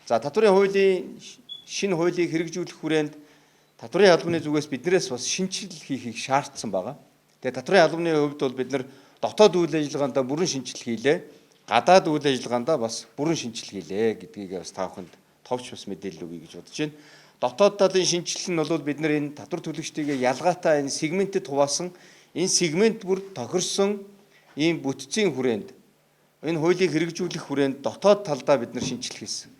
За татварын хуулийн шинэ хуулийг хэрэгжүүлэх хүрээнд татварын албаны зүгээс биднээс бас шинжилэл хийхийг шаардсан байгаа. Тэгээ татварын албаны хувьд бол бид нар дотоод үйл ажиллагаанд бүрэн шинжилэл хийлээ. Гадаад үйл ажиллагаанд бас бүрэн шинжилэл хийлээ гэдгийг бас та бүхэнд товч бас мэдээлэл өгье гэж бодож байна. Дотоод талын шинжилэл нь бол бид нар энэ татвар төлөгчдийг ялгаатай энэ сегментэд хуваасан энэ сегмент бүр тохирсон ийм бүтцийн хүрээнд энэ хуулийг хэрэгжүүлэх хүрээнд дотоод талдаа бид нар шинжилэл хийсэн.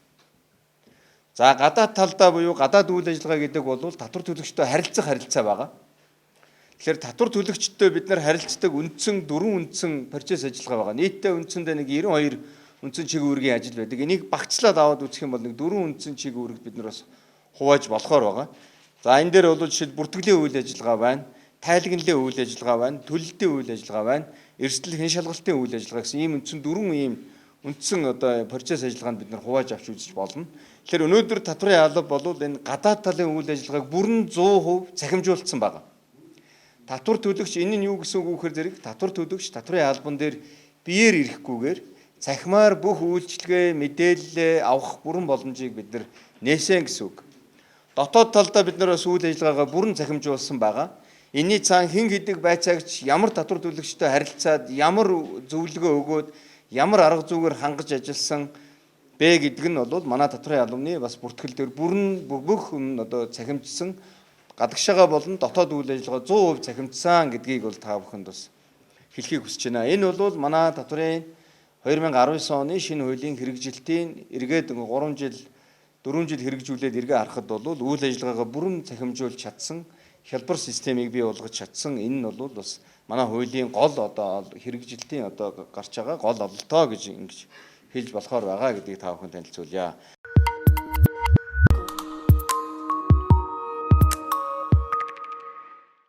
За гадаад талдаа буюу гадаад үйл ажиллагаа гэдэг бол татвар төлөгчтэй харилцах харилцаа байгаа. Тэгэхээр татвар төлөгчтэй бид нар харилцдаг дөрвөн үндсэн процесс ажиллагаа байгаа. Нийтдээ үндсэндээ нэг 92 үндсэн чиг үүргийн ажил байдаг. Энийг багцлаад аваад үзэх юм бол нэг дөрвөн үндсэн чиг үүрэгт бид нар бас хувааж болохоор байгаа. За энэ дээр бол жишээд бүртгэлийн үйл ажиллагаа байна, тайлагналын үйл ажиллагаа байна, төлөлтийн үйл ажиллагаа байна, эрсдэл хэн шалгалтын үйл ажиллагаа гэсэн ийм үндсэн процесс ажиллагаанд бид нар хувааж авч үзэж болно. Тэгэхээр өнөөдөр татварын алба бол энэ гадаад талын үйл ажиллагааг бүрэн 100% цахимжуулсан байна. Татвар төлөгч энэ нь юу гэсэн үг вэхээр зэрэг татвар төлөгч татварын албан дээр биеэр ирэхгүйгээр цахимаар бүх үйлчилгээ, мэдээлэл авах бүрэн боломжийг бид нар нээсэн гэсэн үг. Дотоод талдаа бид нар бас үйл ажиллагаагаа бүрэн цахимжуулсан байгаа. Энийний цаана хэн хэдэг байцаагч ямар татвар төлөгчтэй харилцаад ямар зөвлөгөө өгөөд ямар арга зүйгээр хангаж ажилласан бэ гэдэг нь бол манай татварын албаны бас бүртгэл дээр бүрэн бүх цахимжсан гадагшаага болон дотоод үйл ажиллагаа 100% цахимжсан гэдгийг бол та бүхэнд бас хэлхийг хүсэж байна. Энэ бол манай татварын 2019 оны шинэ хуулийн хэрэгжилтийн эргээд 4 жил хэрэгжүүлээд эргээ харахад бол үйл ажиллагаагаа бүрэн цахимжуулж чадсан хялбар системийг бий болгож чадсан. Энэ нь бол бас манай хуулийн гол хэрэгжилтийн гарч байгаа гол ололтоо гэж ингэж хэлж болохоор байгаа гэдгийг та бүхэнд танилцуулъя.